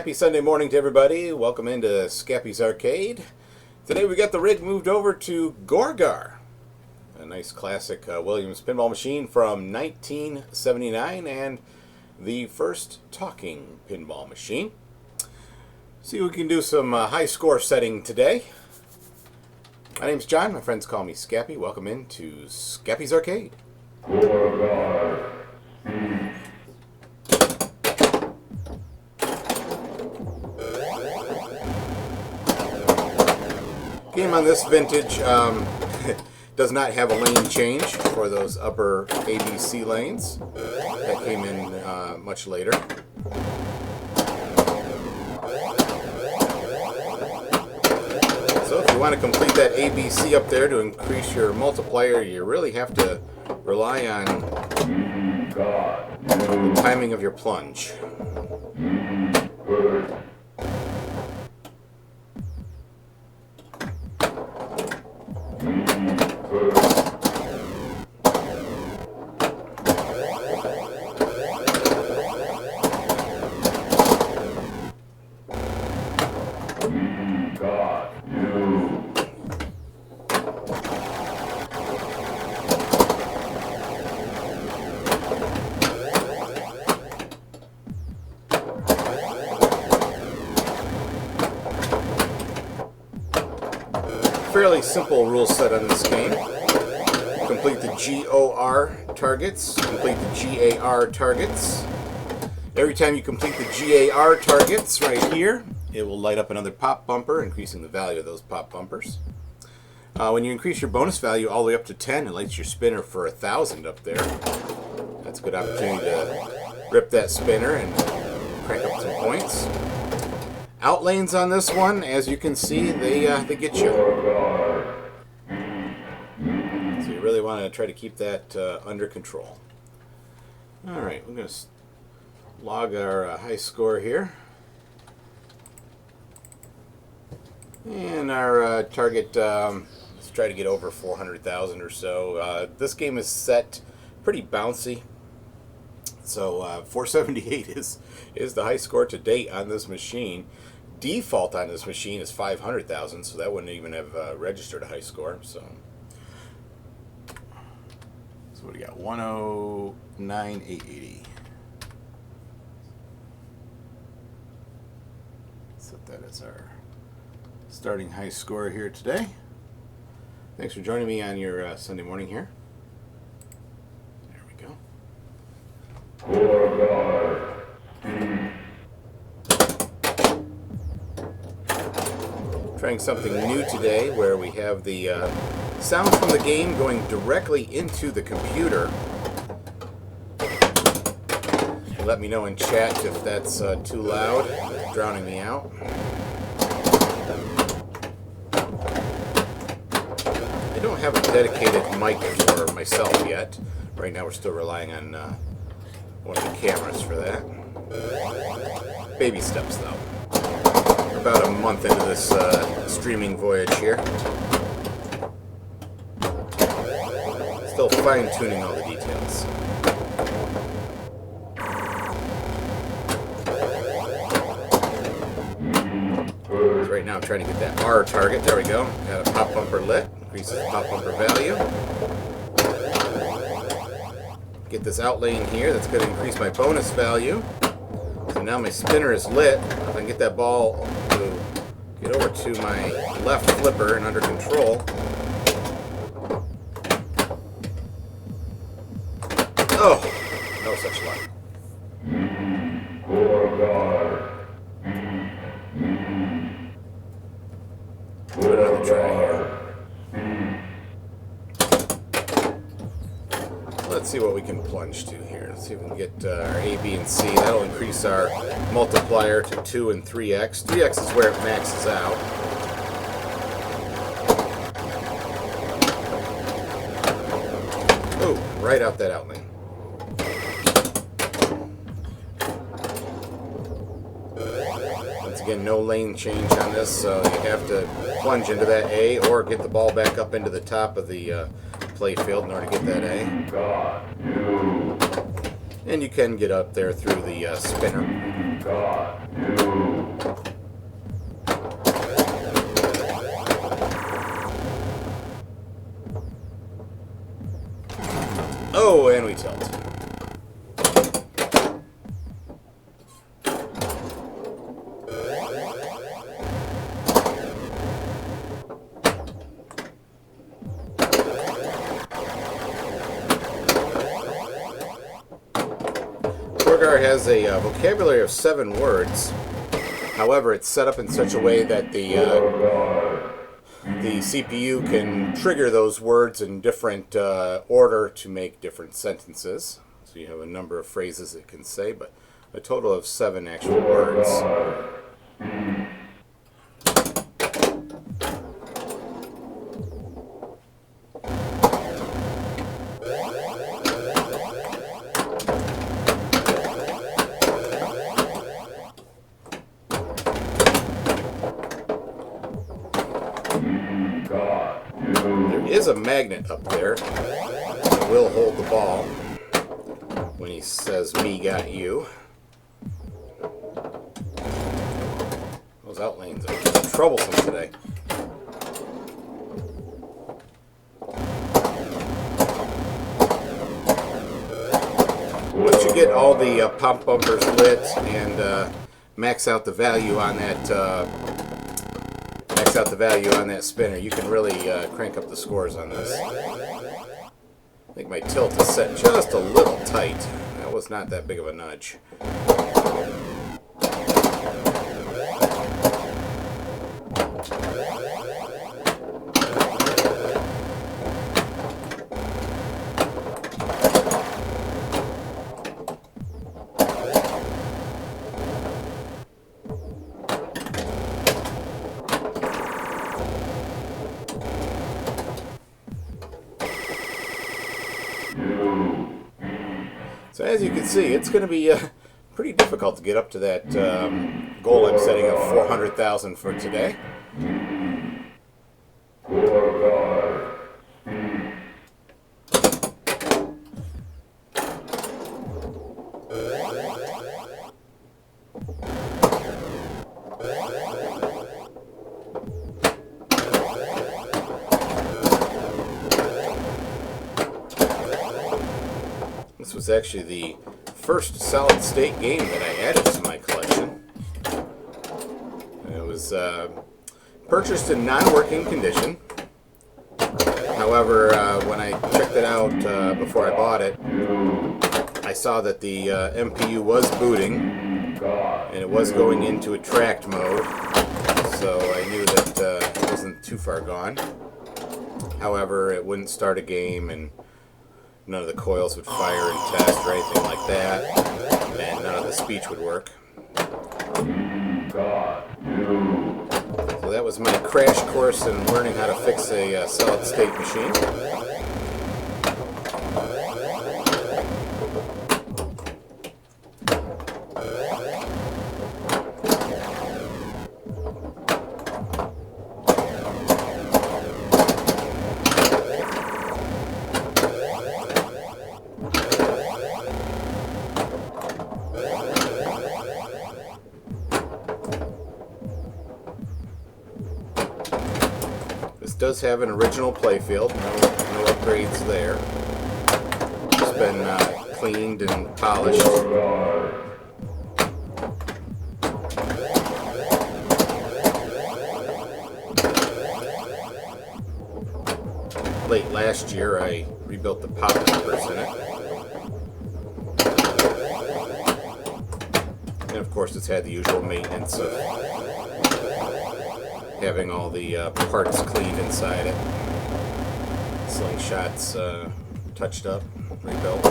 Happy Sunday morning to everybody. Welcome into Scappy's Arcade. Today we got the rig moved over to Gorgar. A nice classic Williams pinball machine from 1979 and the first talking pinball machine. See if we can do some high score setting today. My name's John. My friends call me Scappy. Welcome into Scappy's Arcade. Gorgar. Game on this vintage does not have a lane change for those upper ABC lanes. That came in much later. So if you want to complete that ABC up there to increase your multiplier, you really have to rely on the timing of your plunge. Fairly simple rule set on this game. Complete the GOR targets, complete the GAR targets. Every time you complete the GAR targets right here, it will light up another pop bumper, increasing the value of those pop bumpers. When you increase your bonus value all the way up to 10, it lights your spinner for 1,000 up there. That's a good opportunity to rip that spinner and crank up some points. Outlanes on this one, as you can see, they get you. So you really want to try to keep that under control. Alright, we're going to log our high score here. And our target, let's try to get over 400,000 or so. This game is set pretty bouncy. So 478 is the high score to date on this machine. Default on this machine is 500,000, so that wouldn't even have registered a high score. So what do you got? 109,880. Set that as our starting high score here today. Thanks for joining me on your Sunday morning here. There we go. Gorgar. Trying something new today where we have the sound from the game going directly into the computer. Let me know in chat if that's too loud, drowning me out. I don't have a dedicated mic for myself yet. Right now we're still relying on one of the cameras for that. Baby steps though. About a month into this streaming voyage here. Still fine-tuning all the details. So right now I'm trying to get that R target. There we go. Got a pop bumper lit. Increases the pop bumper value. Get this outlane here. That's going to increase my bonus value. So now my spinner is lit. If I can get that ball to get over to my left flipper and under control. Oh, no such luck. Give it another try here. Let's see what we can plunge to here. Let's see if we can get our A, B, and C. That'll increase our multiplier to 2 and 3x. 3x is where it maxes out. Oh, right out that outlane. Once again, no lane change on this, so you have to plunge into that A or get the ball back up into the top of the play field in order to get that A. And you can get up there through the spinner. got you. Oh, and we tilt. Gorgar has a vocabulary of 7 words. However, it's set up in such a way that the CPU can trigger those words in different order to make different sentences. So you have a number of phrases it can say, but a total of 7 actual words. There is a magnet up there that will hold the ball when he says, "Me got you." Those outlanes are troublesome today. Once you get all the pop bumpers lit and max out the value on that spinner, you can really crank up the scores on this. I think my tilt is set just a little tight. That was not that big of a nudge. So as you can see, it's going to be pretty difficult to get up to that goal I'm setting of 400,000 for today. Gorgar. This was actually the first solid state game that I added to my collection. It was purchased in non-working condition. However, when I checked it out before I bought it, I saw that the MPU was booting and it was going into attract mode, so I knew that it wasn't too far gone. However, it wouldn't start a game and none of the coils would fire and test or anything like that, and none of the speech would work. So that was my crash course in learning how to fix a solid state machine. This does have an original playfield, no upgrades there. It's been cleaned and polished. Late last year I rebuilt the pop bumpers in it. And of course it's had the usual maintenance of having all the parts cleaned inside it. Slingshots touched up, rebuilt.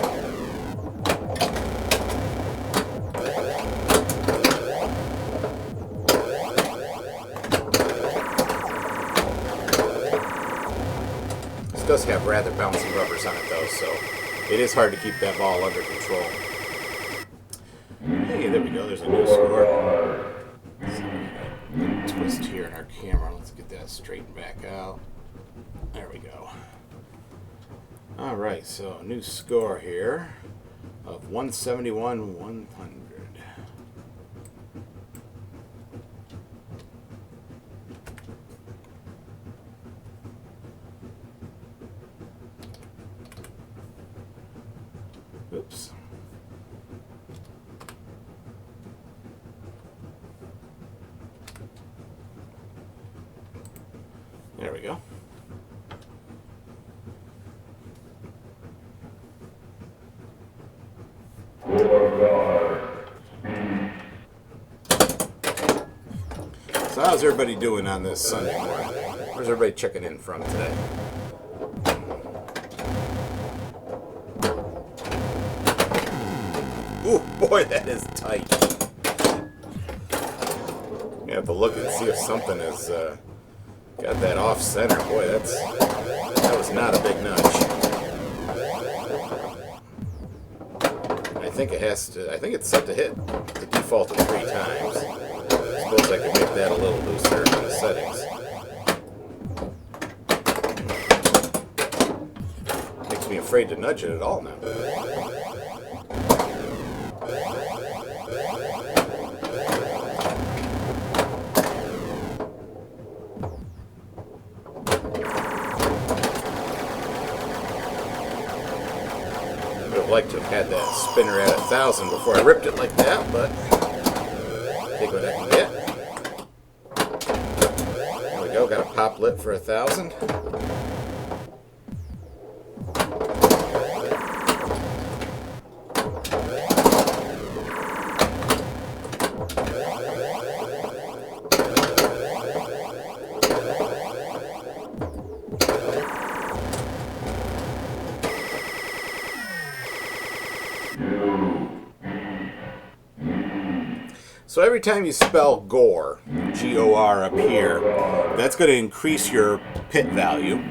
This does have rather bouncy rubbers on it though, so it is hard to keep that ball under control. Hey, there we go, there's a new score. Twist here in our camera. Let's get that straightened back out. There we go. Alright, so new score here of 171-100. go. Gorgar. So how's everybody doing on this Sunday morning? Where's everybody checking in from today? Ooh, boy, that is tight. You have to look and see if something has got that off center. Boy, that was not a big nudge. I think it has to. I think it's set to hit the default of 3 times. I suppose I could make that a little looser in the settings. Makes me afraid to nudge it at all now. Would have liked to have had that spinner at 1,000 before I ripped it like that, but take what I can get. There we go, got a pop lip for 1,000. So every time you spell Gore, G-O-R up here, that's going to increase your pit value.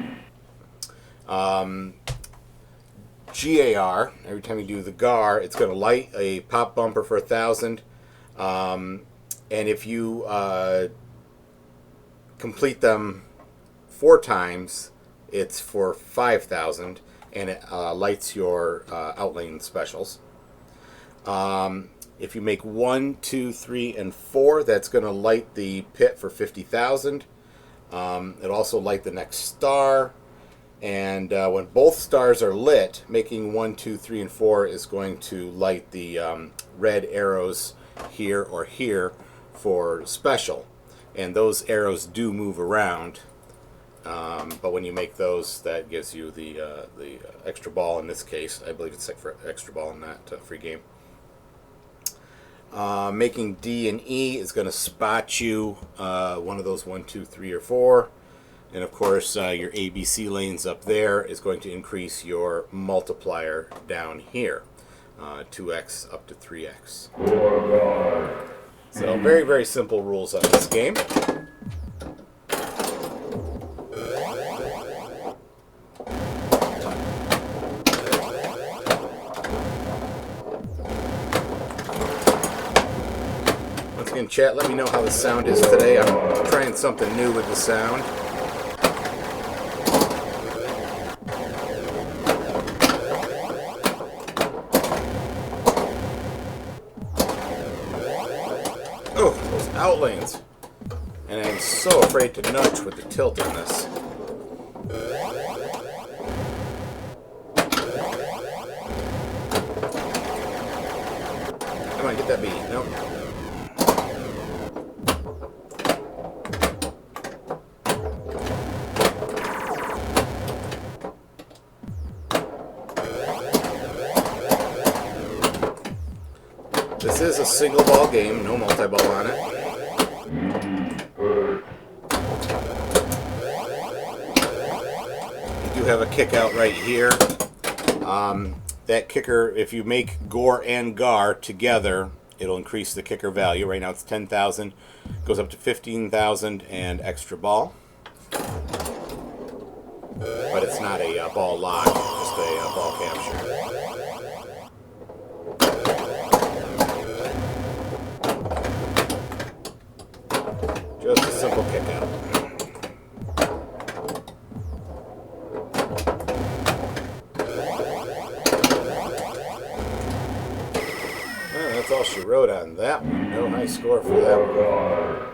G-A-R, every time you do the GAR, it's going to light a pop bumper for 1,000. And if you complete them 4 times, it's for 5,000, and it lights your outlane specials. If you make 1, 2, 3, and 4, that's going to light the pit for 50,000. It'll also light the next star. And when both stars are lit, making 1, 2, 3, and 4 is going to light the red arrows here or here for special. And those arrows do move around. But when you make those, that gives you the extra ball in this case. I believe it's for extra ball in that free game. Making D and E is going to spot you one of those 1, 2, 3, or 4. And of course, your ABC lanes up there is going to increase your multiplier down here. 2x up to 3x. So very, very simple rules on this game. Once again, chat, let me know how the sound is today. I'm trying something new with the sound. Oh, those outlanes. And I'm so afraid to nudge with the tilt on this. Come on, get that B. Nope. This is a single ball game, no multi-ball on it. You do have a kick out right here. That kicker, if you make Gore and Gar together, it'll increase the kicker value. Right now it's 10,000, goes up to 15,000 and extra ball. But it's not a ball lock, just a ball capture. Just a simple kick out. Well, that's all she wrote on that one. No high score for that one.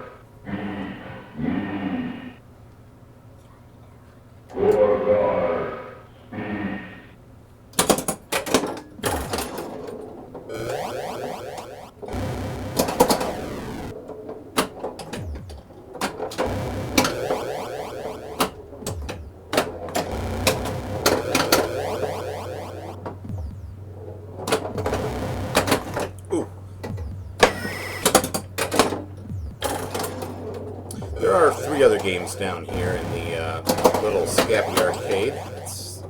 three other games down here in the little Scabby arcade. It's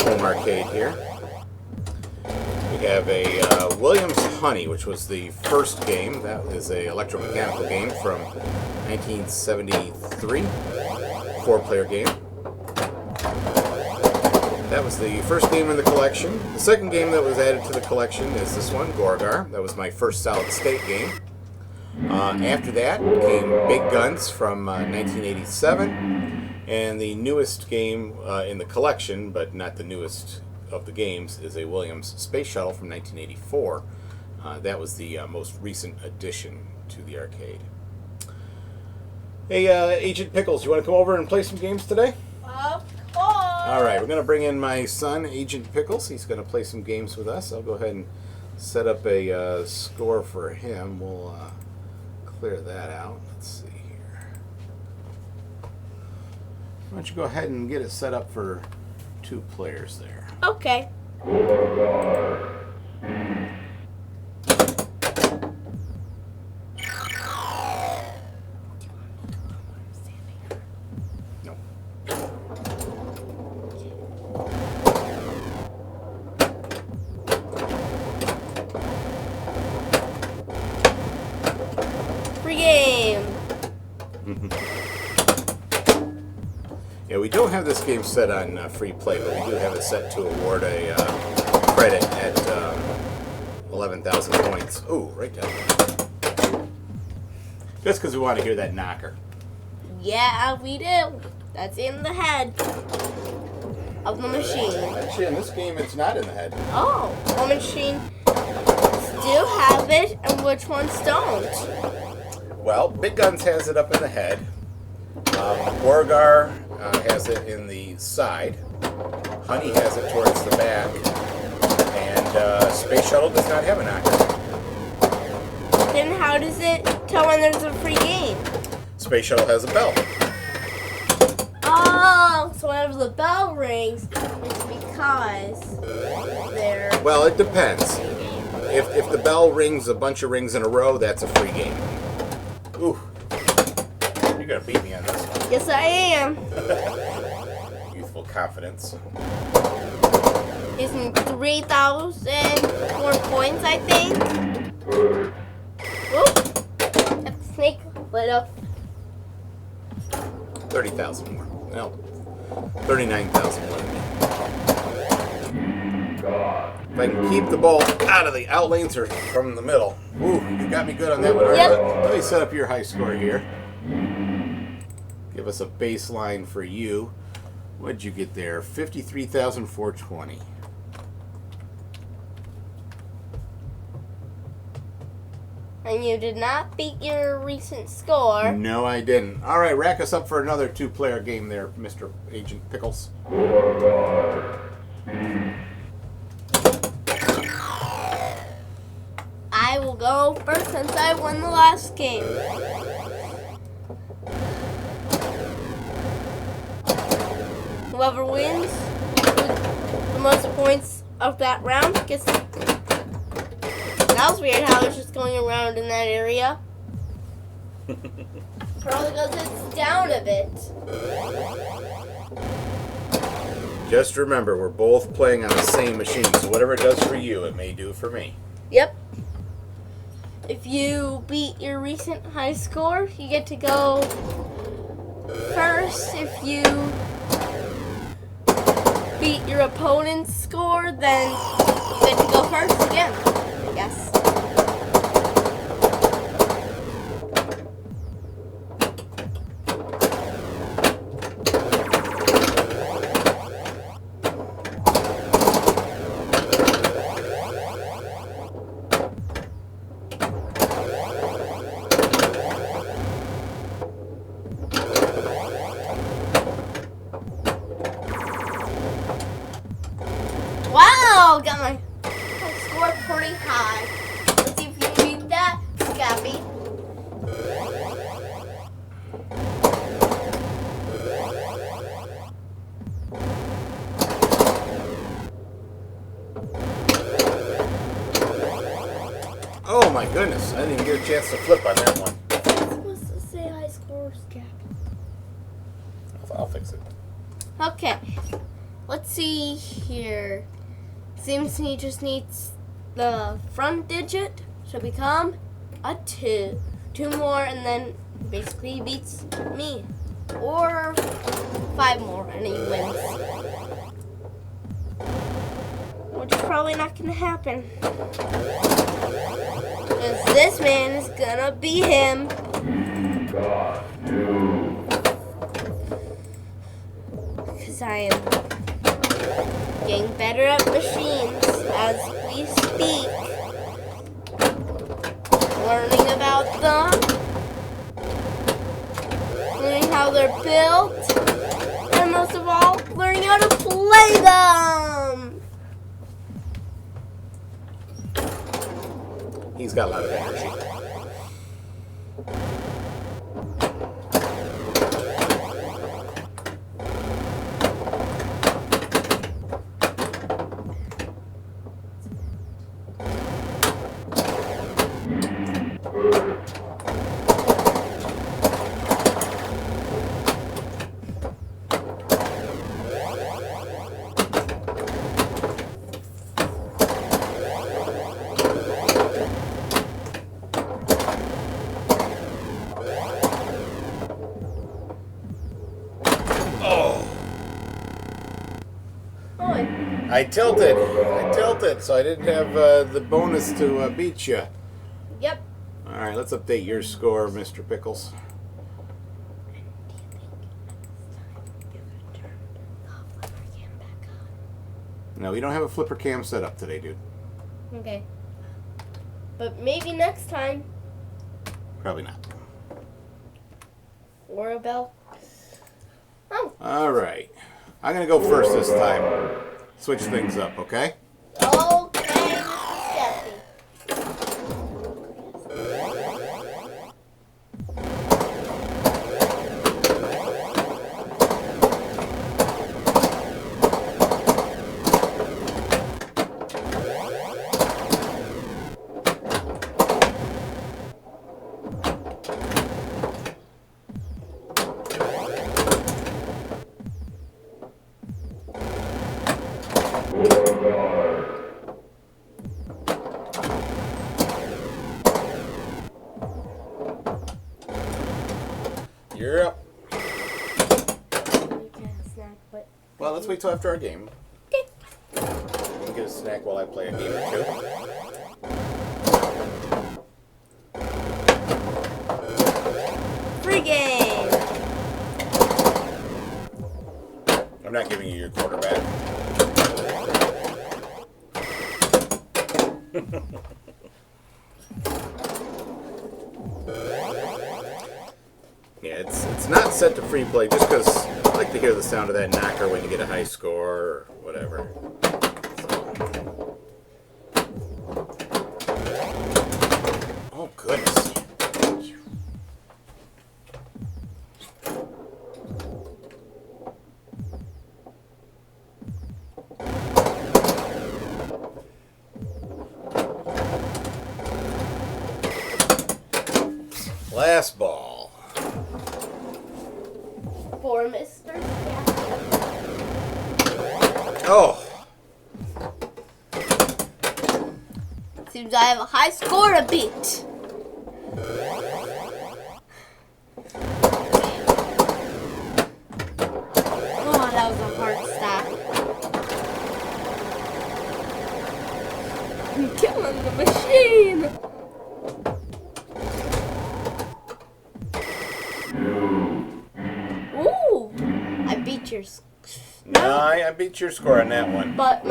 home arcade here. We have a Williams Honey, which was the first game. That is a electromechanical game from 1973, four-player game. That was the first game in the collection. The second game that was added to the collection is this one, Gorgar. That was my first solid-state game. After that came Big Guns from 1987, and the newest game in the collection, but not the newest of the games, is a Williams Space Shuttle from 1984. That was the most recent addition to the arcade. Hey, Agent Pickles, you want to come over and play some games today? Of course. All right, we're going to bring in my son, Agent Pickles. He's going to play some games with us. I'll go ahead and set up a score for him. We'll clear that out. Let's see here. Why don't you go ahead and get it set up for 2 players there. Okay. Gorgar. No. Free game. Yeah, we don't have this game set on free play, but we do have it set to award a credit at 11,000 points. Ooh, right down there. Just because we want to hear that knocker. Yeah, we do. That's in the head of the machine. Actually, in this game, it's not in the head. Oh, the machine still have it, and which ones don't? Well, Big Guns has it up in the head. Gorgar has it in the side. Honey has it towards the back. And Space Shuttle does not have a knocker. Then how does it tell when there's a free game? Space Shuttle has a bell. Oh, so whenever the bell rings, it's because they're Well, it depends. If the bell rings a bunch of rings in a row, that's a free game. Ooh. You're going to beat me on this one. Yes, I am. Youthful confidence. Isn't 3,000 more points, I think? Whoop. That snake lit up. 30,000 more. No. 39,000 more than me. If I can keep the ball out of the out lanes or from the middle. Ooh, you got me good on that one. All right, Yep. let me set up your high score here. Give us a baseline for you. What'd you get there? 53,420. And you did not beat your recent score. No, I didn't. All right, rack us up for another 2-player game there, Mr. Agent Pickles. Gorgar. I will go first since I won the last game. Whoever wins with the most points of that round gets. That was weird how it's just going around in that area. Probably because it's down a bit. Just remember, we're both playing on the same machine, so whatever it does for you, it may do for me. Yep. If you beat your recent high score, you get to go first. If you beat your opponent's score, then you get to go first again, I guess. Wow, got my score pretty high. Let's see if you can beat that, Scabby. Oh my goodness, I didn't even get a chance to flip on that one. I'm supposed to say high scores. Okay. Let's see here. Seems he just needs the front digit to become a 2. 2 more and then basically he beats me. Or 5 more and he wins. Which is probably not gonna happen. Because this man is gonna beat him. Got you. Because I am getting better at machines as we speak. Learning about them. Learning how they're built. And most of all, learning how to play them. He's got a lot of energy. I tilted, so I didn't have the bonus to beat you. Yep. All right, let's update your score, Mr. Pickles. No, we don't have a flipper cam set up today, dude. Okay. But maybe next time. Probably not. Or a bell. Oh. All right. I'm going to go first this time. Switch things up, okay? Okay, Stephanie. Gorgar. You're up. You can't snack, but Well, let's wait till after our game. okay. You can get a snack while I play a game or two. Free game. I'm not giving you your quarterback. Yeah, it's not set to free play just because I like to hear the sound of that knocker when you get a high score or whatever. Oh, goodness. Last ball. For Mr. Stephanie. Oh, Seems I have a high score to beat. Oh, that was a hard stop. I'm killing the machine. Ooh, I beat yours. no, I beat your score on that one. But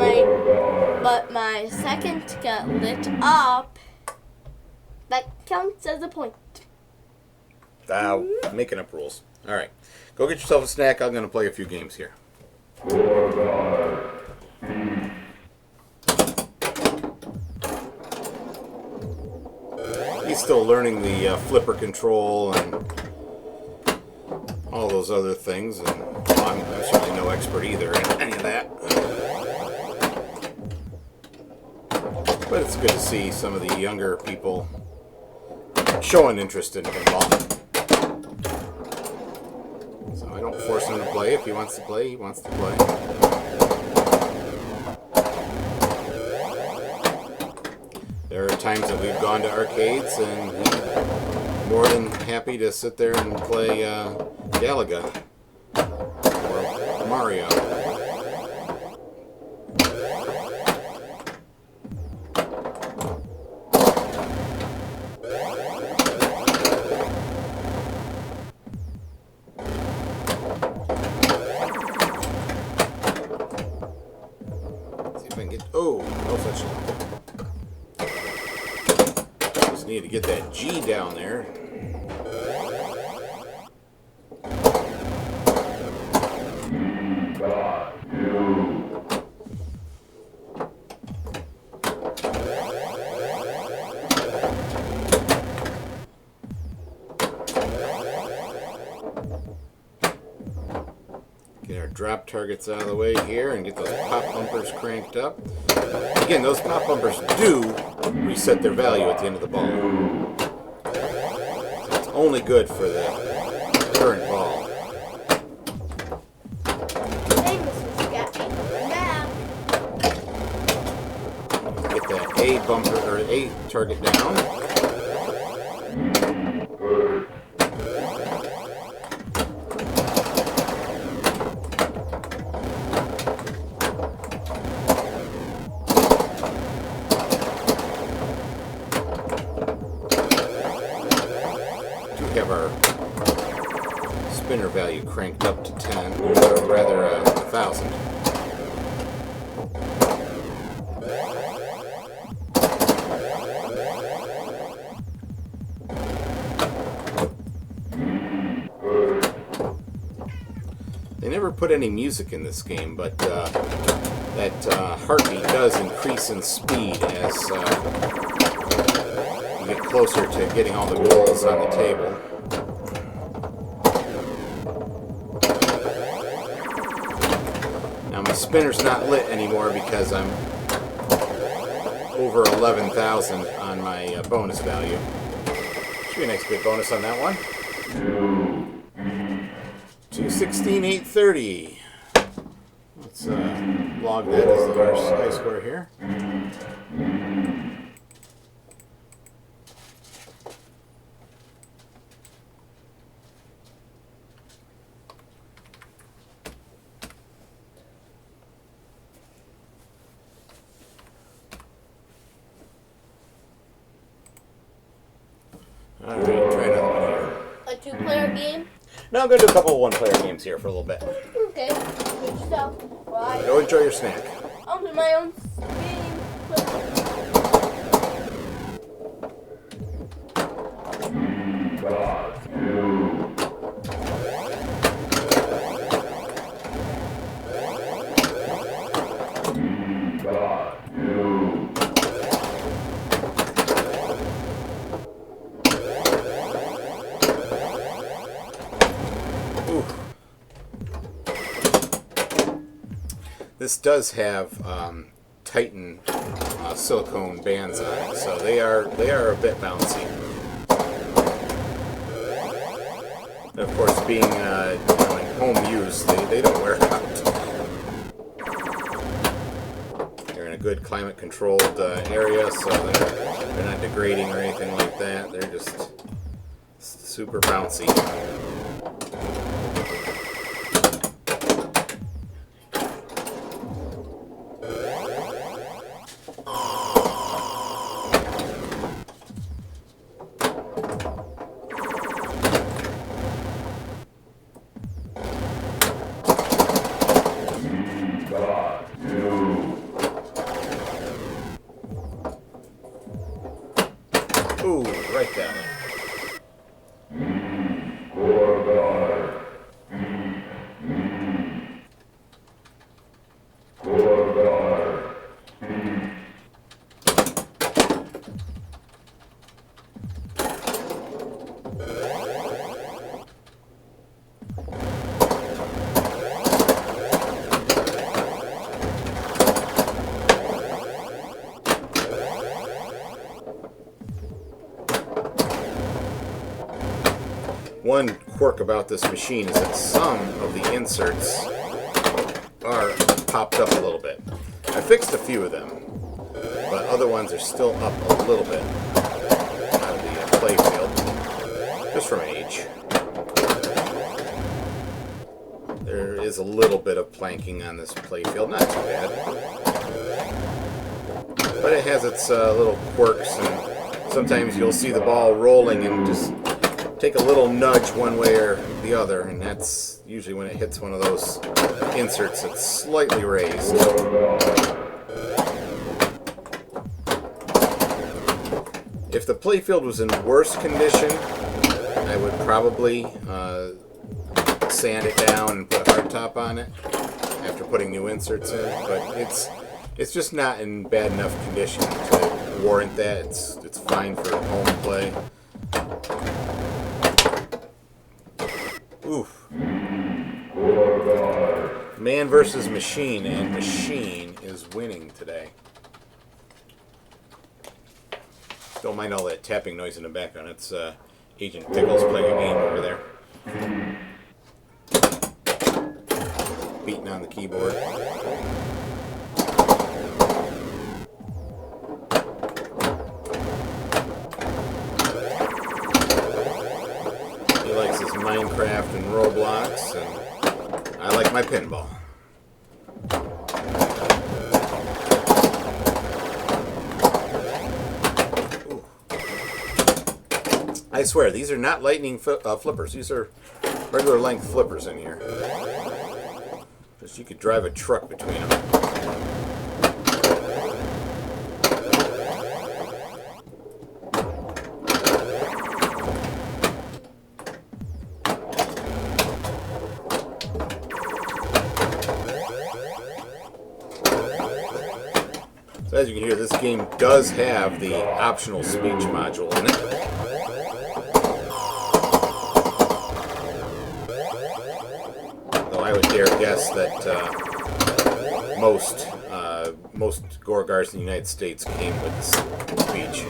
my second got lit up. That counts as a point. Making up rules. All right. Go get yourself a snack. I'm going to play a few games here. Gorgar. He's still learning the flipper control and all those other things. And I'm certainly no expert either in any of that. But it's good to see some of the younger people showing interest in pinball. So I don't force him to play. If he wants to play, he wants to play. There are times that we've gone to arcades and he's more than happy to sit there and play Galaga or Mario. Oh, no such luck. Just need to get that G down there. Got you. Get our drop targets out of the way here and get those pop bumpers cranked up. Again, those pop bumpers do reset their value at the end of the ball. So it's only good for the current ball. Hey, Mr. Scatty, I'm back. Get that A bumper or A target down. Have our spinner value cranked up to 10, or rather 1,000. They never put any music in this game, but that heartbeat does increase in speed as you get closer to getting all the goals on the table. Now my spinner's not lit anymore because I'm over 11,000 on my bonus value. Should be a nice big bonus on that one. 216,830. Let's log that as our high score here. Alright, try another one here. A two-player game? No, I'm going to do a couple of one-player games here for a little bit. Okay, good stuff. Right. Go enjoy your snack. I'll do my own game. Got you. Got you. This does have Titan silicone bands on it, so they are a bit bouncy. And of course, being in home use, they don't wear out. They're in a good climate-controlled area, so they're not degrading or anything like that. They're just super bouncy. Ooh, right down there. Gorgar. Gorgar. One quirk about this machine is that some of the inserts are popped up a little bit. I fixed a few of them, but other ones are still up a little bit out of the play field, just from age. There is a little bit of planking on this play field, not too bad. But it has its little quirks, and sometimes you'll see the ball rolling and just take a little nudge one way or the other, and that's usually when it hits one of those inserts that's slightly raised. If the playfield was in worse condition, I would probably sand it down and put a hardtop on it after putting new inserts in, but it's just not in bad enough condition to warrant that. It's fine for home play. Oof. Man versus machine, and machine is winning today. Don't mind all that tapping noise in the background. It's Agent Pickles playing a game over there. Beating on the keyboard. He likes his Minecraft and Roblox, and I like my pinball. Ooh. I swear, these are not lightning flippers. These are regular length flippers in here. Just you could drive a truck between them. So as you can hear, this game does have the optional speech module in it. Though I would dare guess that most Gorgars in the United States came with the speech.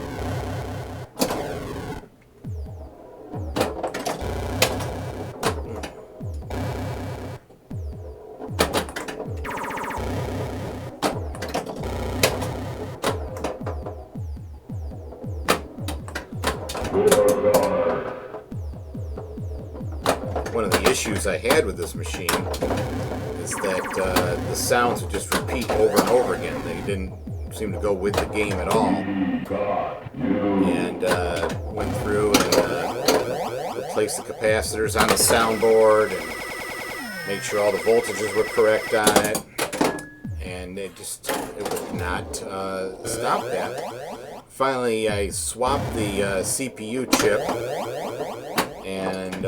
One of the issues I had with this machine is that the sounds would just repeat over and over again. They didn't seem to go with the game at all. And went through and replaced the capacitors on the soundboard and made sure all the voltages were correct on it. And it would not stop that. Finally, I swapped the CPU chip and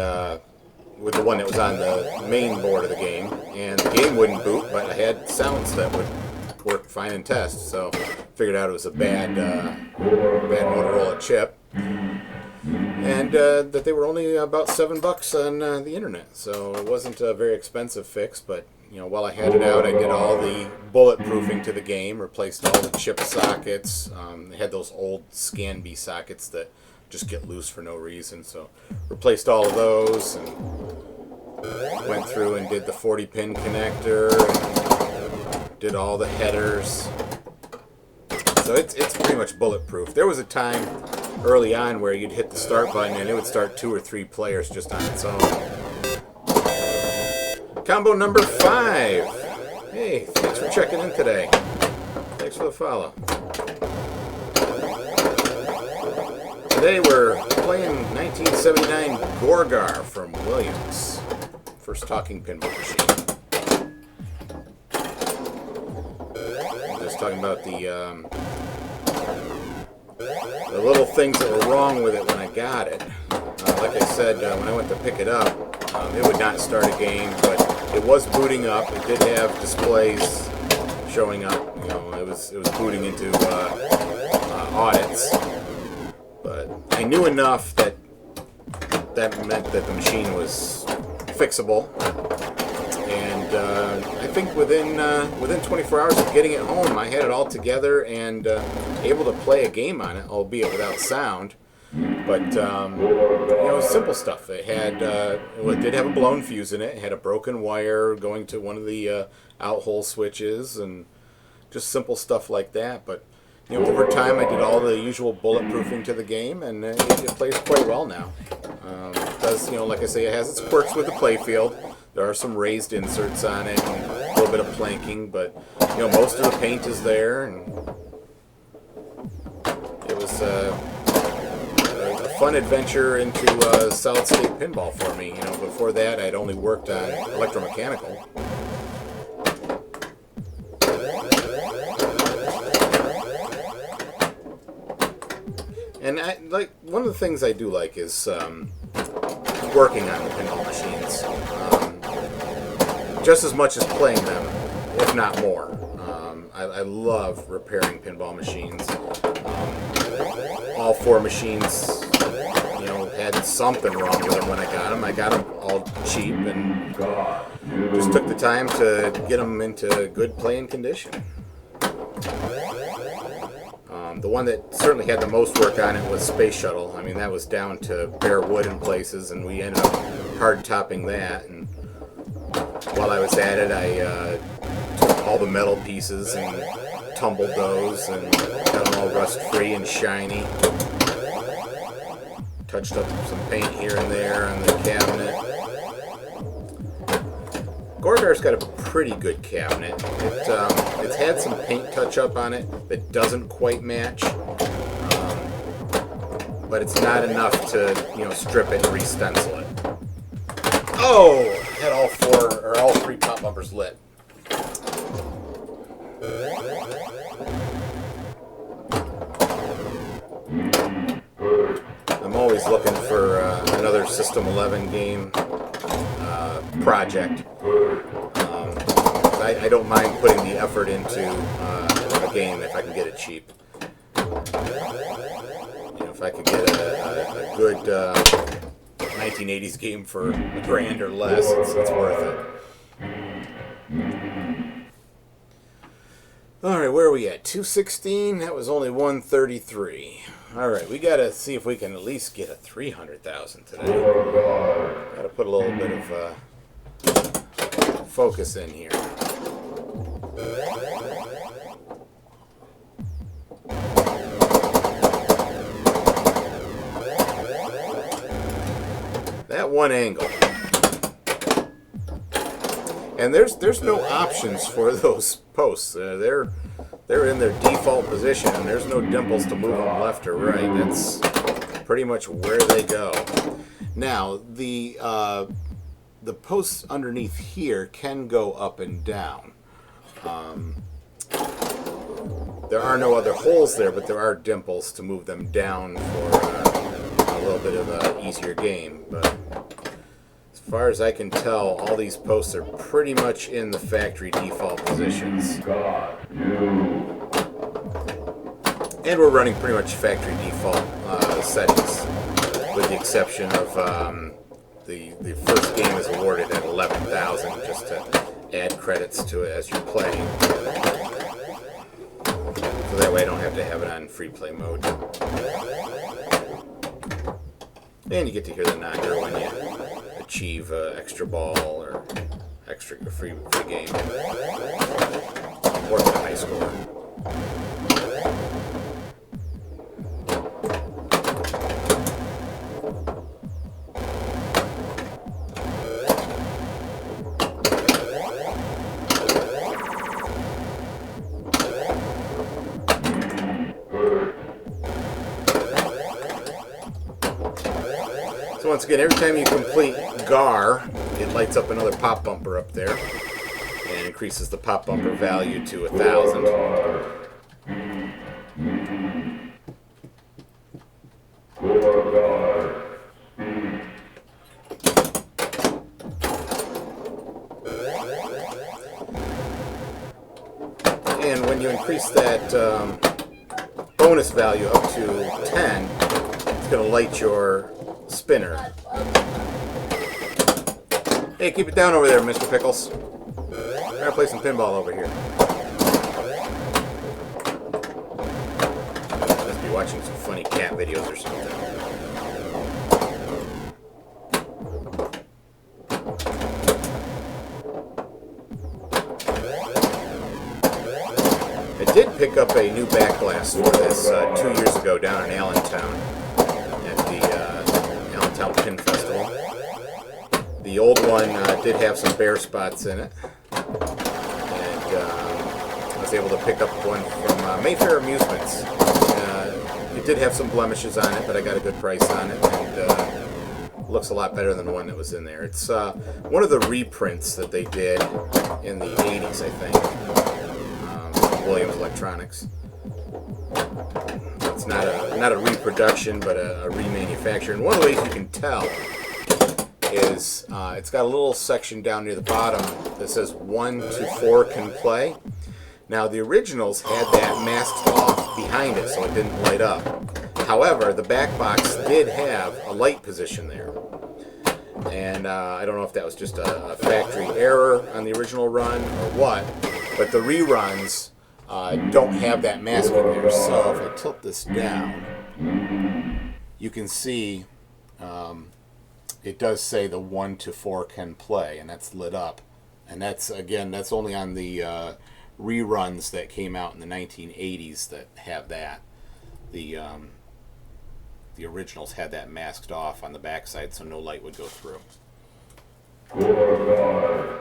with the one that was on the main board of the game, and the game wouldn't boot, but I had sounds that would work fine in test, so figured out it was a bad Motorola chip, and that they were only about $7 on the internet, so it wasn't a very expensive fix. But while I had it out, I did all the bulletproofing to the game, replaced all the chip sockets. They had those old ScanB sockets that just get loose for no reason, so replaced all of those and went through and did the 40-pin connector and did all the headers. So it's pretty much bulletproof. There was a time early on where you'd hit the start button and it would start 2 or 3 players just on its own. Combo number 5. Hey, thanks for checking in today. Thanks for the follow. Today we're playing 1979 Gorgar from Williams. First talking pinball machine. I'm just talking about the little things that were wrong with it when I got it. Like I said, when I went to pick it up, it would not start a game, but it was booting up. It did have displays showing up. It was booting into audits. But I knew enough that meant that the machine was fixable, and I think within 24 hours of getting it home, I had it all together and able to play a game on it, albeit without sound. But simple stuff. It had it did have a blown fuse in it. It had a broken wire going to one of the out hole switches, and just simple stuff like that. But over time, I did all the usual bulletproofing to the game, and it plays quite well now. It does, like I say, it has its quirks with the playfield. There are some raised inserts on it, and a little bit of planking, but most of the paint is there, and it was a fun adventure into solid state pinball for me. Before that, I'd only worked on electromechanical. And one of the things I do like is working on the pinball machines, just as much as playing them, if not more. I love repairing pinball machines. All 4 machines, had something wrong with them when I got them. I got them all cheap and just took the time to get them into good playing condition. The one that certainly had the most work on it was Space Shuttle. I mean, that was down to bare wood in places, and we ended up hard topping that. And while I was at it, I took all the metal pieces and tumbled those and got them all rust-free and shiny. Touched up some paint here and there on the cabinet. Gorgar's got a pretty good cabinet. It's had some paint touch-up on it that doesn't quite match, but it's not enough to strip it and re-stencil it. Oh! Had all 3 pop bumpers lit. I'm always looking for another System 11 game project. I don't mind putting the effort into a game if I can get it cheap. If I could get a good 1980s game for $1,000 or less, it's worth it. Alright, where are we at? 216? That was only 133. Alright, we gotta see if we can at least get a 300,000 today. Gotta put a little bit of focus in here. That one angle. And there's no options for those posts. They're in their default position, and there's no dimples to move them left or right. That's pretty much where they go. Now, the posts underneath here can go up and down. There are no other holes there, but there are dimples to move them down for a little bit of an easier game. But as far as I can tell, all these posts are pretty much in the factory default positions. And we're running pretty much factory default settings, with the exception of the first game is awarded at 11,000 just to add credits to it as you're playing. So that way I don't have to have it on free play mode. And you get to hear the knocker when you achieve extra ball or extra free game. Or the high score. So once again, every time you complete GAR, it lights up another pop bumper up there and increases the pop bumper value to 1,000. And when you increase that bonus value up to 10, it's going to light your spinner. Hey, keep it down over there, Mr. Pickles. I'm gonna play some pinball over here. Must be watching some funny cat videos or something. I did pick up a new back glass for this 2 years ago down in Allentown at the Allentown Pin Festival. The old one did have some bare spots in it, and I was able to pick up one from Mayfair Amusements. It did have some blemishes on it, but I got a good price on it, and looks a lot better than the one that was in there. It's one of the reprints that they did in the 80s, I think. Williams Electronics. It's not a reproduction, but a remanufacture. And one of the ways you can tell is it's got a little section down near the bottom that says 1 to 4 can play. Now the originals had that masked off behind it, so it didn't light up. However, the back box did have a light position there. And I don't know if that was just a factory error on the original run or what, but the reruns don't have that mask in there. So if I tilt this down, you can see it does say the 1 to 4 can play, and that's lit up. And that's, again, that's only on the reruns that came out in the 1980s that have that. The originals had that masked off on the backside so no light would go through. Gorgar.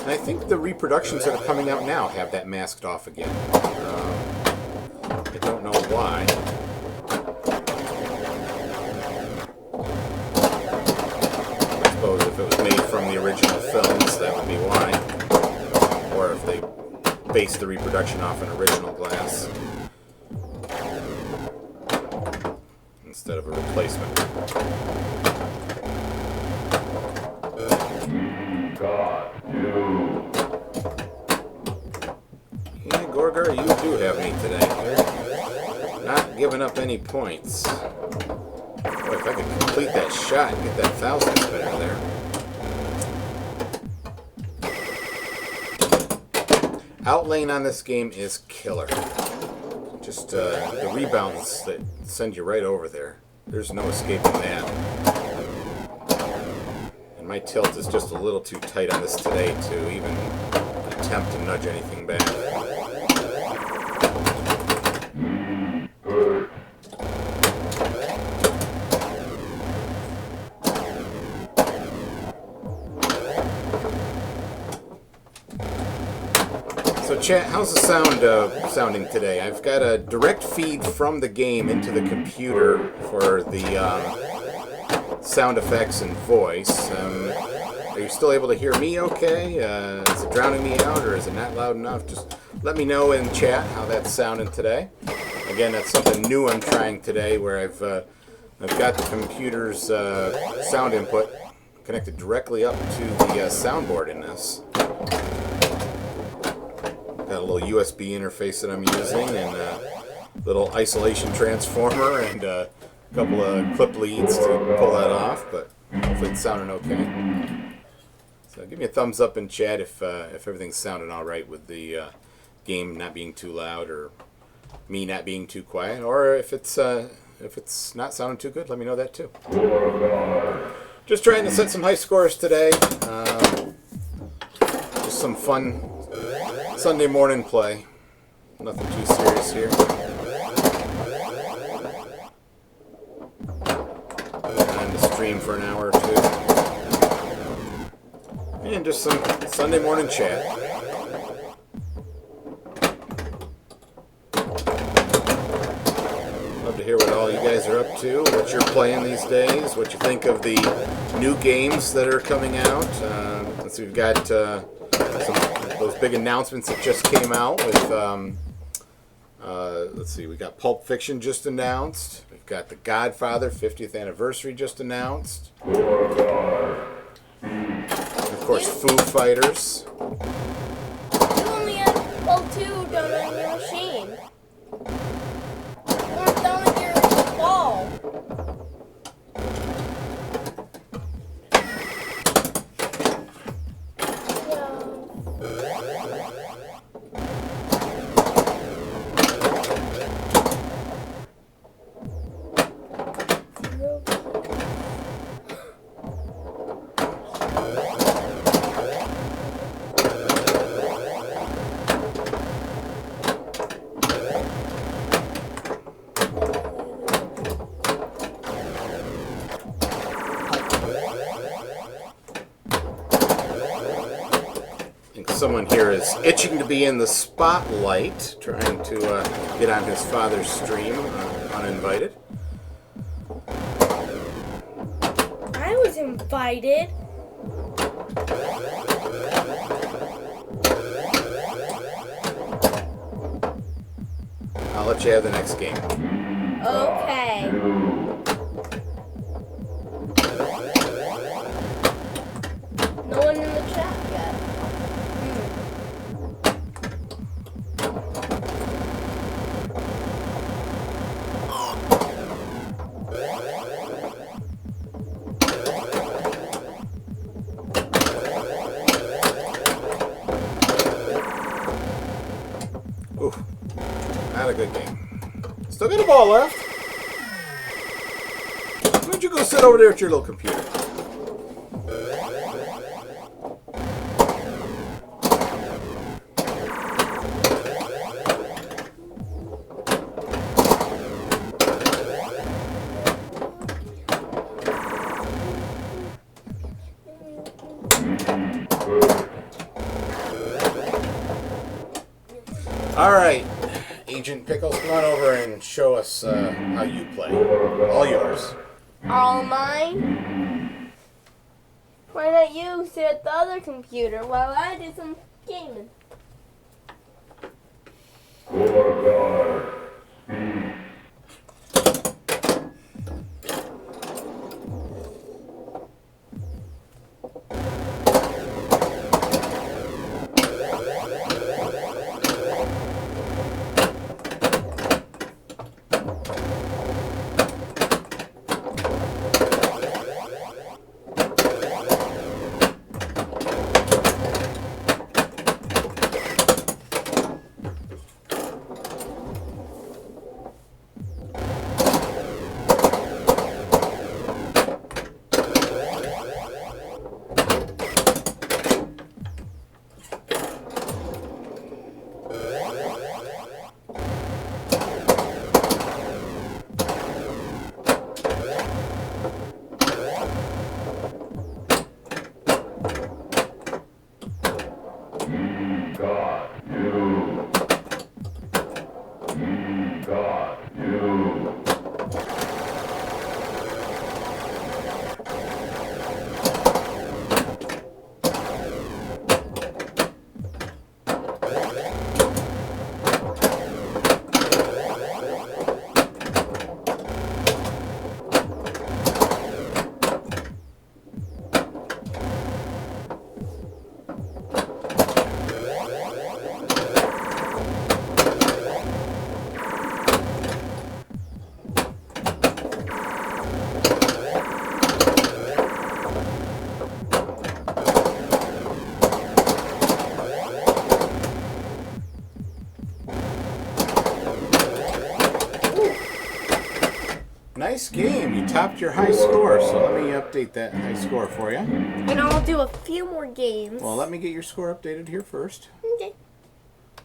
And I think the reproductions that are coming out now have that masked off again. I don't know why. I suppose if it was made from the original films, that would be why. Or if they based the reproduction off an original glass instead of a replacement. Got you. Yeah, Gorgar, you do have me today. Not giving up any points. Boy, if I could complete that shot and get that 1,000 spinner there. Outlane on this game is killer. Just the rebounds that send you right over there. There's no escaping that. And my tilt is just a little too tight on this today to even attempt to nudge anything back. So chat, how's the sound sounding today? I've got a direct feed from the game into the computer for the sound effects and voice. Are you still able to hear me okay? Is it drowning me out or is it not loud enough? Just let me know in chat how that's sounding today. Again, that's something new I'm trying today where I've got the computer's sound input connected directly up to the soundboard in this. Got a little USB interface that I'm using and a little isolation transformer and a couple of clip leads to pull that off, but hopefully it's sounding okay. So give me a thumbs up in chat if everything's sounding all right with the game not being too loud or me not being too quiet, or if it's not sounding too good, let me know that too. Just trying to set some high scores today. Just some fun Sunday morning play. Nothing too serious here. Time to stream for an hour or two. And just some Sunday morning chat. Love to hear what all you guys are up to, what you're playing these days, what you think of the new games that are coming out. So we've got those big announcements that just came out with, let's see, we got Pulp Fiction just announced. We've got The Godfather 50th anniversary just announced. And of course, Foo Fighters. You only have, well, 2 done on your machine. You weren't done with your ball. is itching to be in the spotlight, trying to get on his father's stream uninvited. I was invited. I'll let you have the next game. Okay. No one in the chat yet. Ooh, not a good game. Still got a ball left. Why don't you go sit over there at your little computer? All right, Agent Pickles, come on over and show us how you play. All yours. All mine? Why not you sit at the other computer while I do some gaming? Gorgar. God, you. God, you. Nice game. You topped your high score, so let me update that high score for you. And I'll do a few more games. Well, let me get your score updated here first, Okay.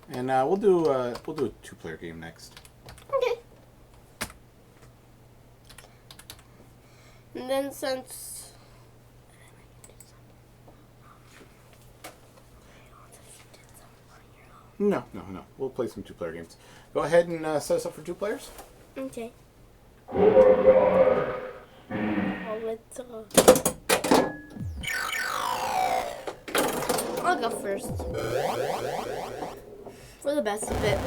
and we'll do a two-player game next. Okay. And then since No. We'll play some two-player games. Go ahead and set us up for two players. okay. Gorgar. Well, let's I'll go first. For the best of it.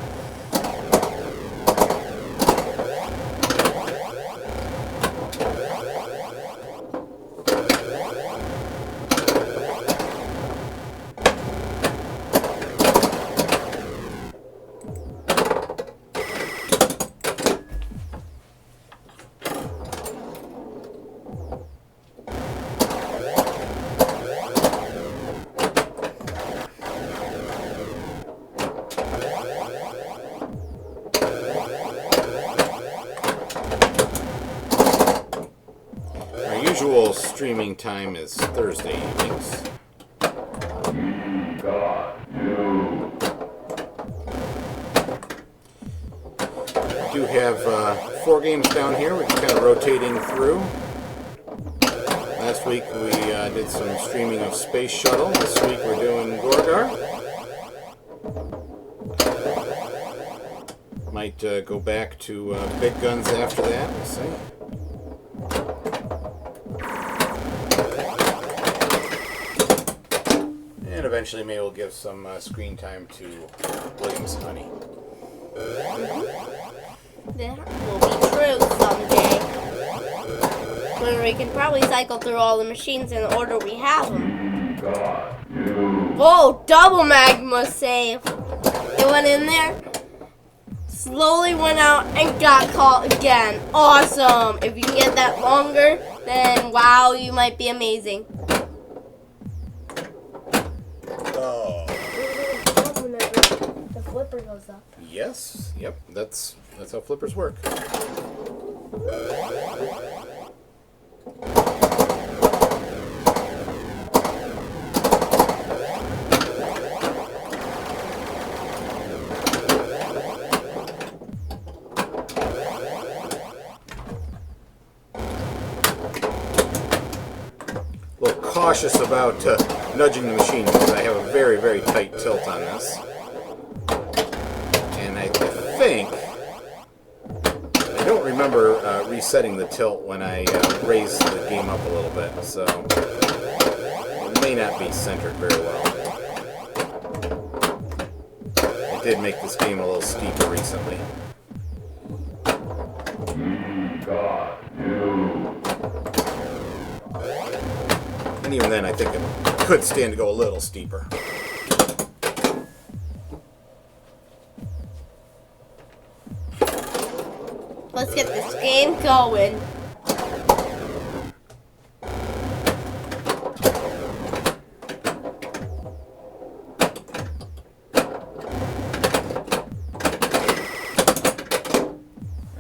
Usual streaming time is Thursday evenings. God, you. We do have 4 games down here. We're just kind of rotating through. Last week we did some streaming of Space Shuttle. This week we're doing Gorgar. Might go back to big guns after that. We'll see. And eventually maybe we'll give some screen time to Williams Honey. That will be true someday. When we can probably cycle through all the machines in the order we have them. Whoa, double magma save. It went in there, slowly went out, and got caught again. Awesome. If you can get that longer, then wow, you might be amazing. Oh. The flipper goes up. Yes. Yep. That's how flippers work. A little cautious about nudging the machine because I have a very, very tight tilt on this. And I think I don't remember resetting the tilt when I raised the game up a little bit, so it may not be centered very well. I did make this game a little steeper recently. And even then, I think it could stand to go a little steeper. Let's get this game going.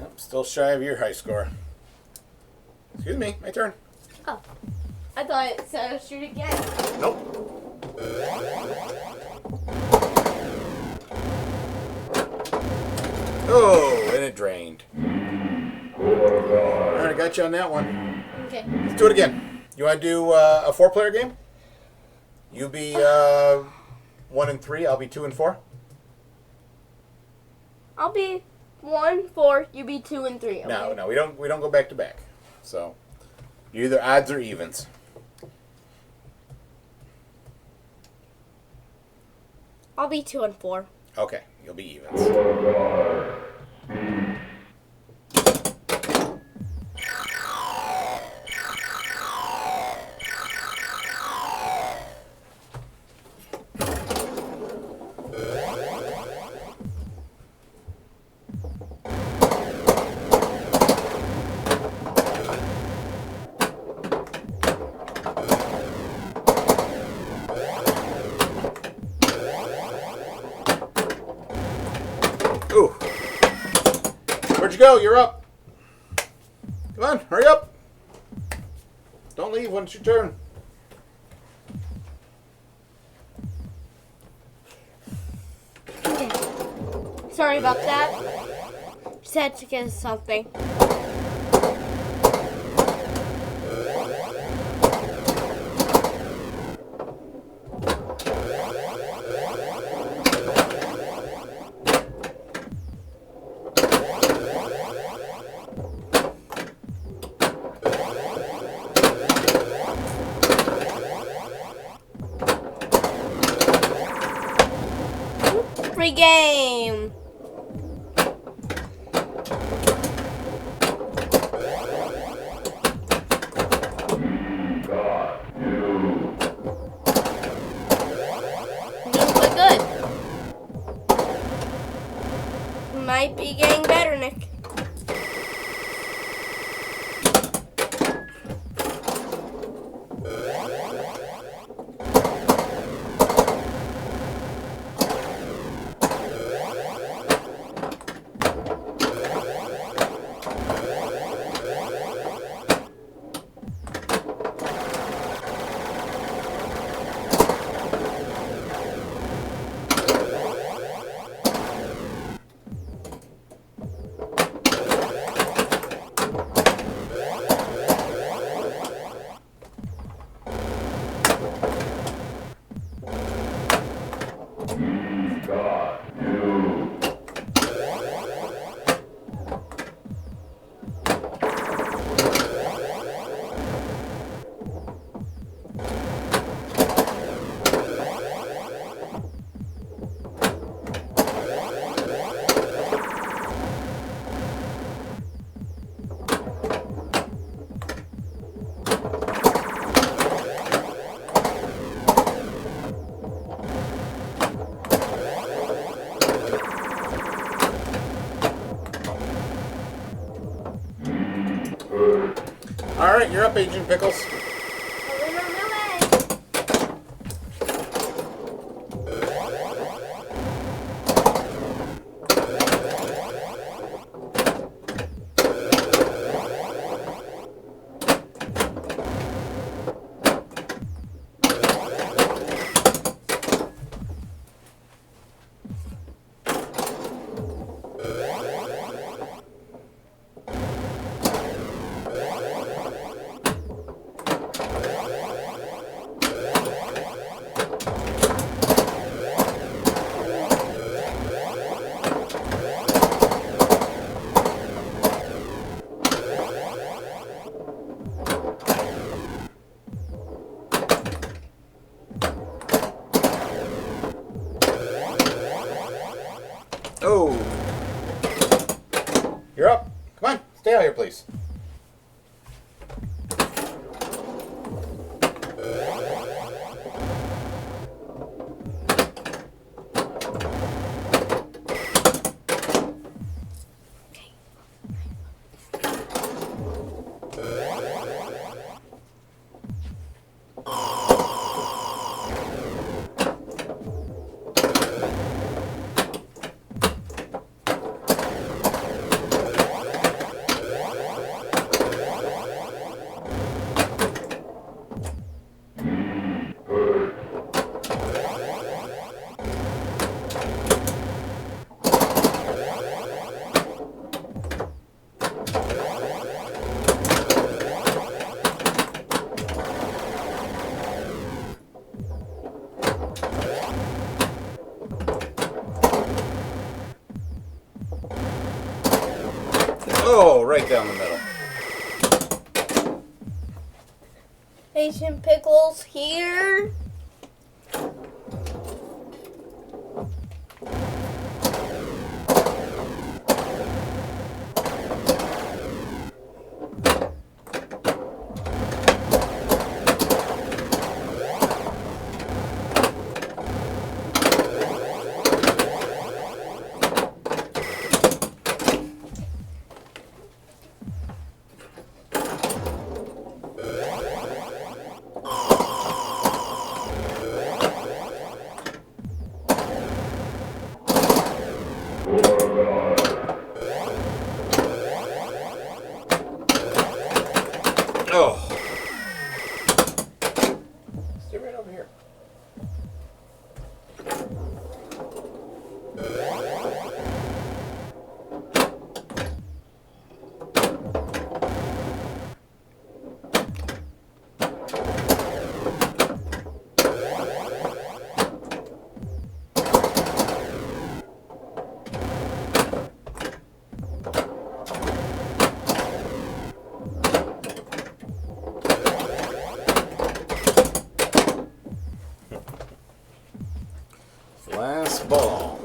Yep, still shy of your high score. Excuse me, my turn. Oh, I thought it said shoot again. Nope. Oh, and it drained. Alright, I got you on that one. Okay. Let's do it again. You want to do a 4-player game? You be 1 and 3, I'll be 2 and 4. I'll be 1, 4. You be 2 and 3. Okay? No, we don't go back to back. So you're either odds or evens. I'll be 2 and 4. Okay, you'll be evens. Ooh. Where'd you go? You're up. Come on, hurry up. Don't leave when it's your turn. Okay. Sorry about that. Just had to get something. Free game. Doing quite good. Might be getting better, Nick. up, Agent Pickles. I'm on my way. Oh. You're up. Come on. Stay out here, please. Oh, right down the middle. Agent Pickles here. Oh. Stay right over here. Last ball.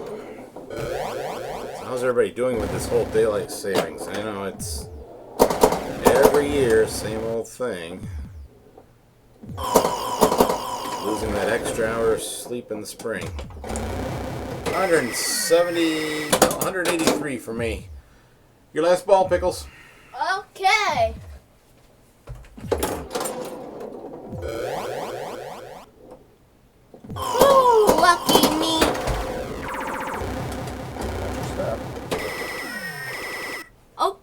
So how's everybody doing with this whole daylight savings? I know it's every year, same old thing. Losing that extra hour of sleep in the spring. 170, 183 for me. Your last ball, Pickles. Okay. Ooh, lucky me. Oh,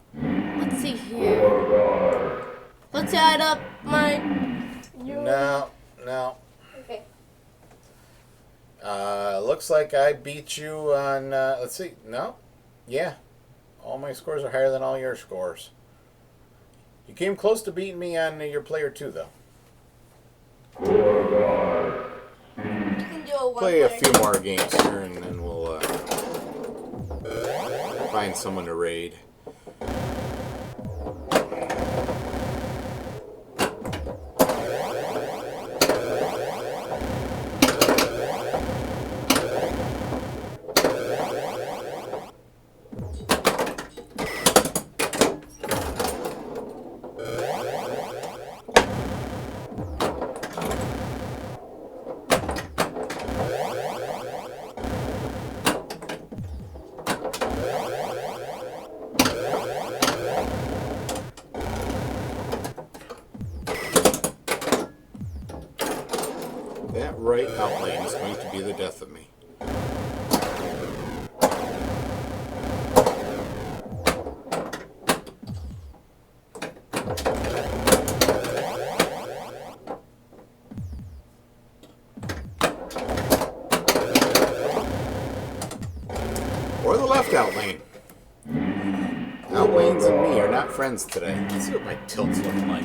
let's see here. Gorgar. Let's add up my. No. Okay. Looks like I beat you on, let's see, no? Yeah. All my scores are higher than all your scores. You came close to beating me on your player 2, though. Gorgar. You can do a one Play a player. few more games here, and then we'll find someone to raid. outlane is going to be the death of me. Or the left outlane. Outlanes and me are not friends today. Let's see what my tilts look like.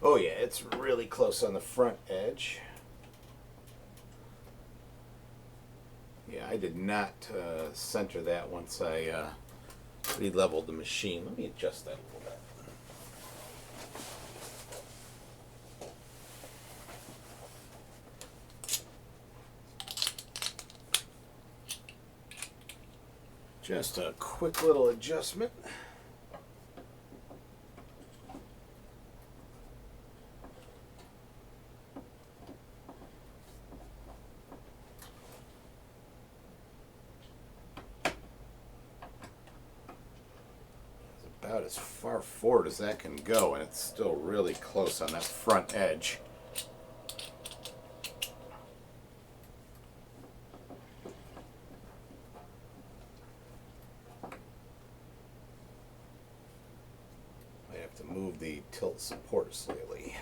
Oh yeah, it's really close on the front edge. Yeah, I did not center that once I re-leveled the machine. Let me adjust that a little bit. Just a quick little adjustment. It's about as far forward as that can go, and it's still really close on that front edge. To move the tilt support slightly.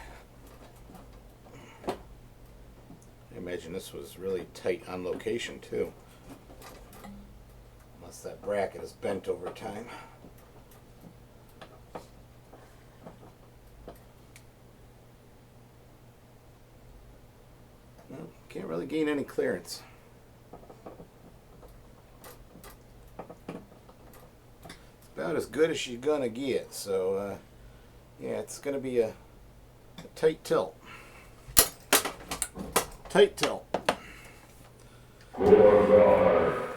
I imagine this was really tight on location too, unless that bracket is bent over time. No, can't really gain any clearance. It's about as good as you're gonna get, so yeah, it's going to be a tight tilt. Tight tilt. Gorgar.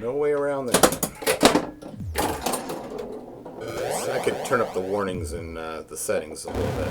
No way around that. So I could turn up the warnings in the settings a little bit.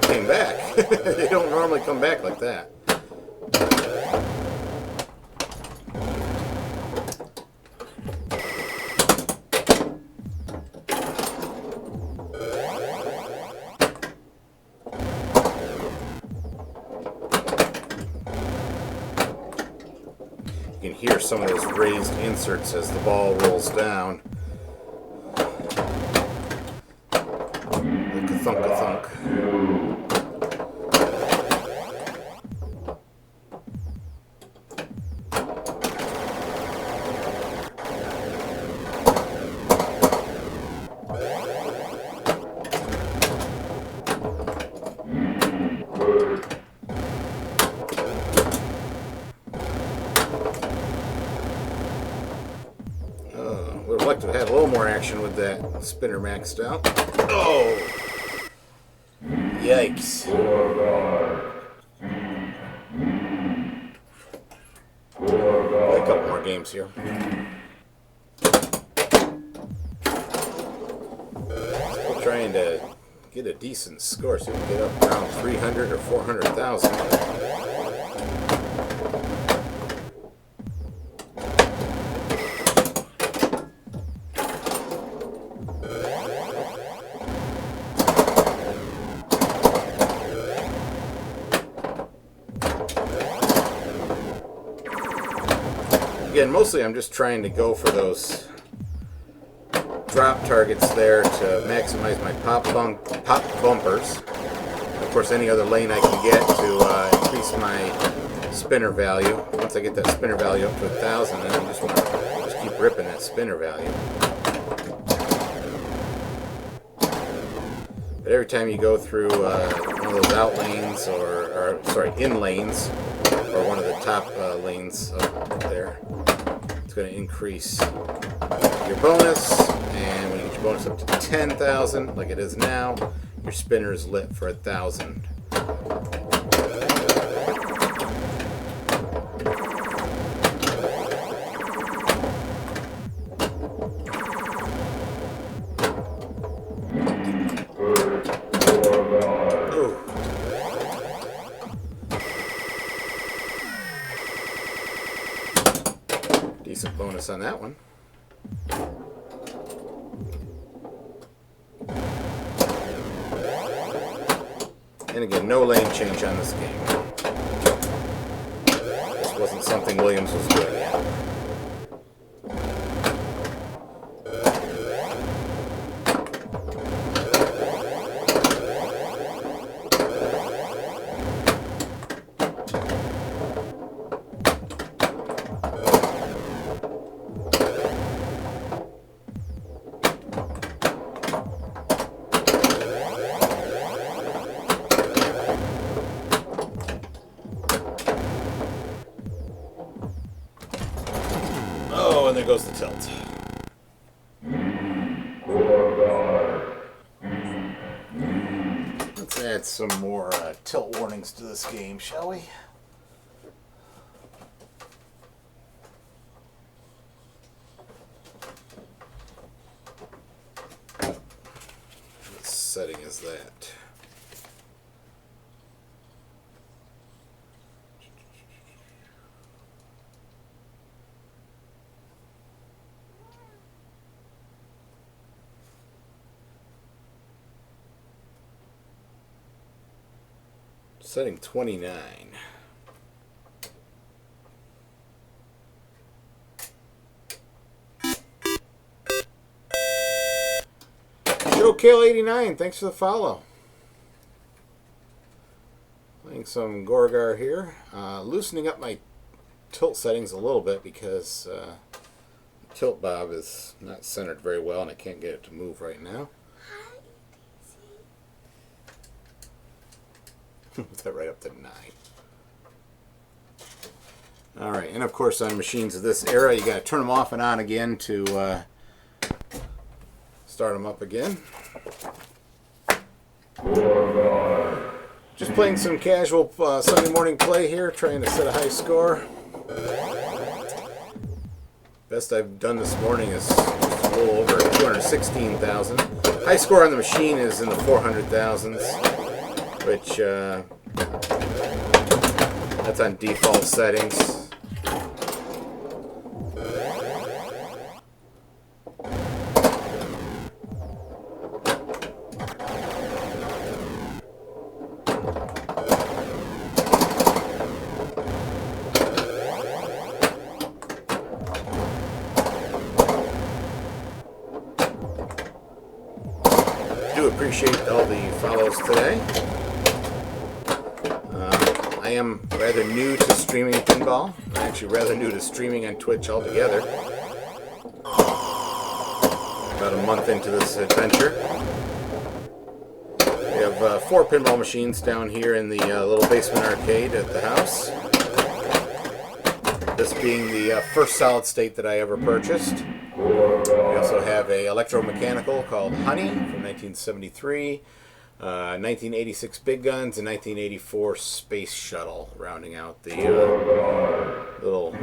Came back. They don't normally come back like that. You can hear some of those raised inserts as the ball rolls down. Like a thunk, a thunk. Would have liked to have had a little more action with that spinner maxed out. Oh! Yikes. A couple more games here. Still trying to get a decent score so we can get up around 300 or 400,000. Again, mostly I'm just trying to go for those drop targets there to maximize my pop bumpers. Of course, any other lane I can get to increase my spinner value. Once I get that spinner value up to 1,000, then I just want to keep ripping that spinner value. But every time you go through one of those out lanes, or sorry, in lanes, or one of the top lanes up there, it's going to increase your bonus. And when you get your bonus up to 10,000, like it is now, your spinner is lit for 1,000. bonus on that one. And again, no lane change on this game. This wasn't something Williams was doing yet. Oh, and there goes the tilt. Let's add some more tilt warnings to this game, shall we? What setting is that? Setting 29. Showkill89, thanks for the follow. Playing some Gorgar here. Loosening up my tilt settings a little bit because the tilt bob is not centered very well and I can't get it to move right now. Put that right up to 9. Alright, and of course on machines of this era, you got to turn them off and on again to start them up again. Just playing some casual Sunday morning play here, trying to set a high score. Best I've done this morning is a little over 216,000. High score on the machine is in the 400,000s. Which, that's on default settings. Do appreciate all the follows today. I am rather new to streaming pinball. I'm actually rather new to streaming on Twitch altogether. About a month into this adventure. We have 4 pinball machines down here in the little basement arcade at the house. This being the first solid state that I ever purchased. We also have a electromechanical called Honey from 1973. 1986 Big Guns and 1984 Space Shuttle, rounding out the little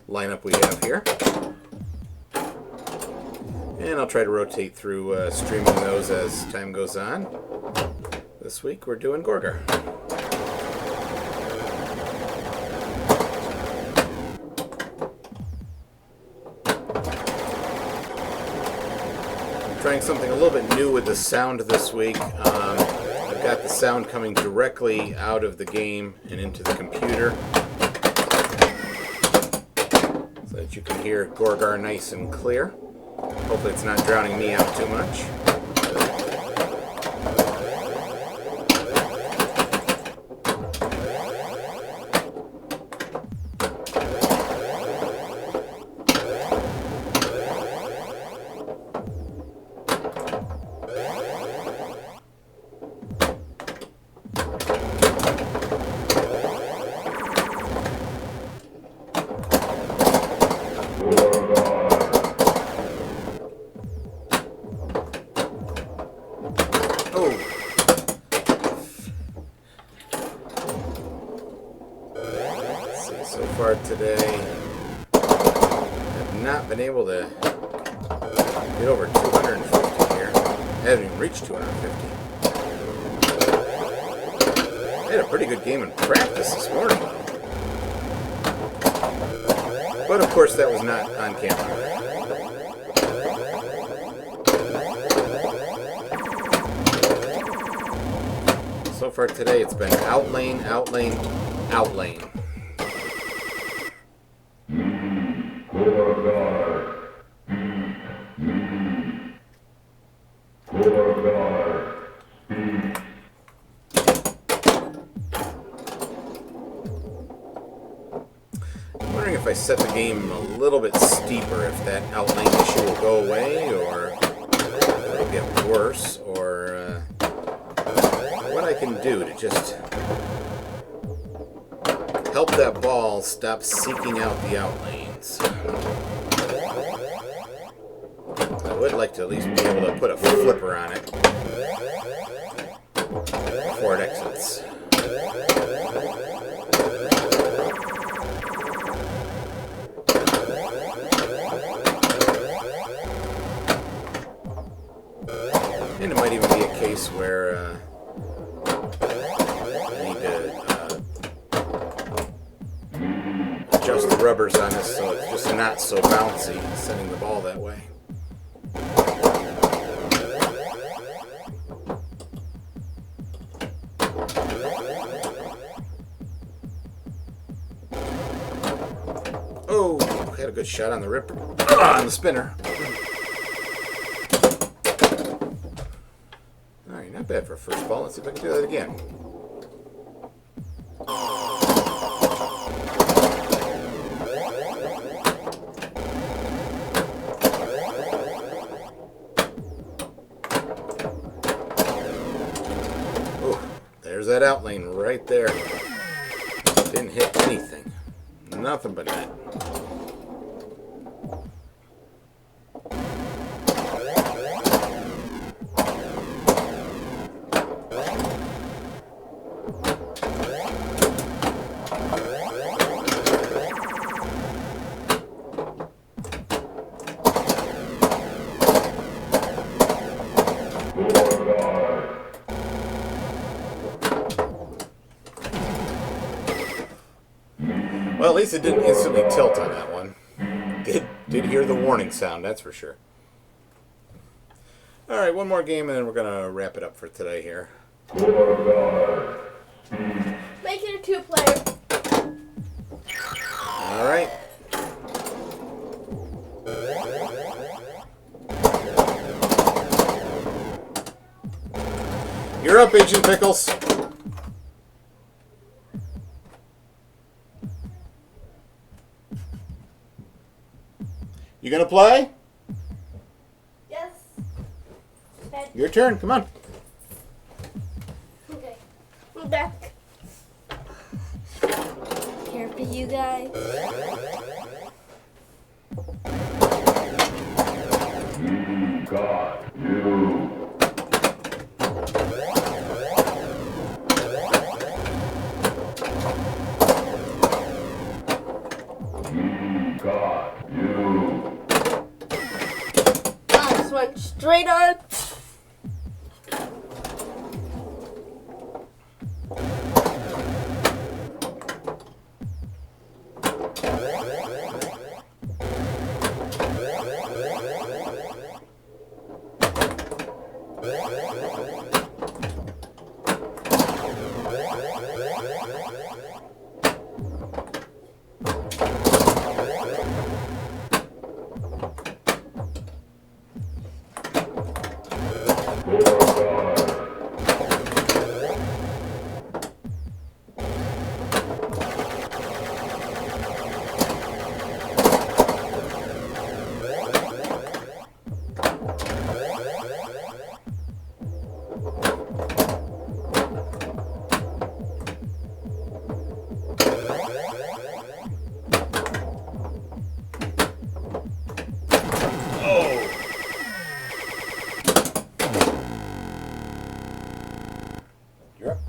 lineup we have here. And I'll try to rotate through streaming those as time goes on. This week we're doing Gorgar. Trying something a little bit new with the sound this week. I've got the sound coming directly out of the game and into the computer so that you can hear Gorgar nice and clear. Hopefully it's not drowning me out too much. So far today, I've not been able to get over 250 here. I haven't even reached 250. I had a pretty good game in practice this morning, though. But of course, that was not on camera. So far today, it's been outlane, outlane, outlane. Gorgar. Gorgar. I'm wondering if I set the game a little bit steeper, if that outline issue will go away, or it'll get worse, or what I can do to just help that ball stop seeking out the outlanes. I would like to at least be able to put a flipper on it before it exits. And it might even be a case where I need to adjust the rubbers on this so it's just not so bouncy, sending the ball that way. Oh, had a good shot on the ripper, on the spinner. Alright, not bad for a first ball. Let's see if I can do that again. Oh, there's that outlane right there. Didn't hit anything. Nothing but that. Well, at least it didn't instantly tilt on that one. Did hear the warning sound, that's for sure. Alright, one more game and then we're going to wrap it up for today here. Gorgar. Make it a 2-player. Alright. You're up, Agent Pickles. You gonna play? Yes. Okay. Your turn, come on. Okay. I'm back. Here for you guys. Got you. Got you. I just went straight on. You're up.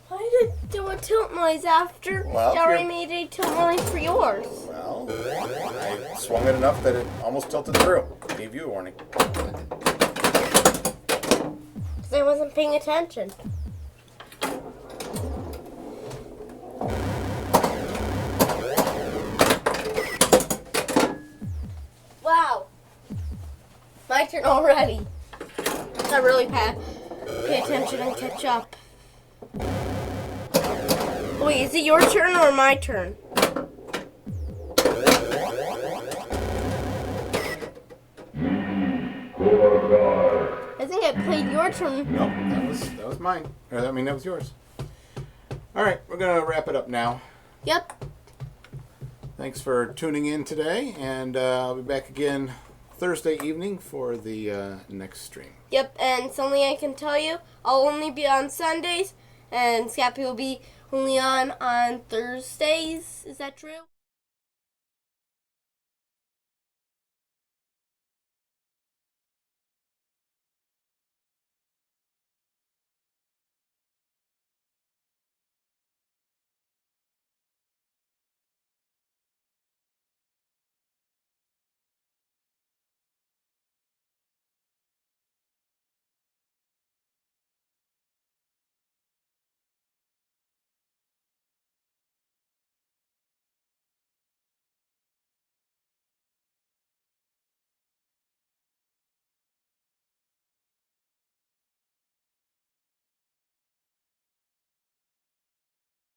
Why did it do a tilt noise after Well, you already made a tilt noise for yours? Well, I swung it enough that it almost tilted through. Gave you a warning. Because I wasn't paying attention. My turn already. I really pay attention and catch up. Wait, is it your turn or my turn? Gorgar. I think I played your turn. Nope, that was mine. Or, I mean, that was yours. All right, we're gonna wrap it up now. Yep. Thanks for tuning in today, and I'll be back again Thursday evening for the next stream. Yep, and something I can tell you, I'll only be on Sundays, and Scappy will be only on Thursdays. Is that true?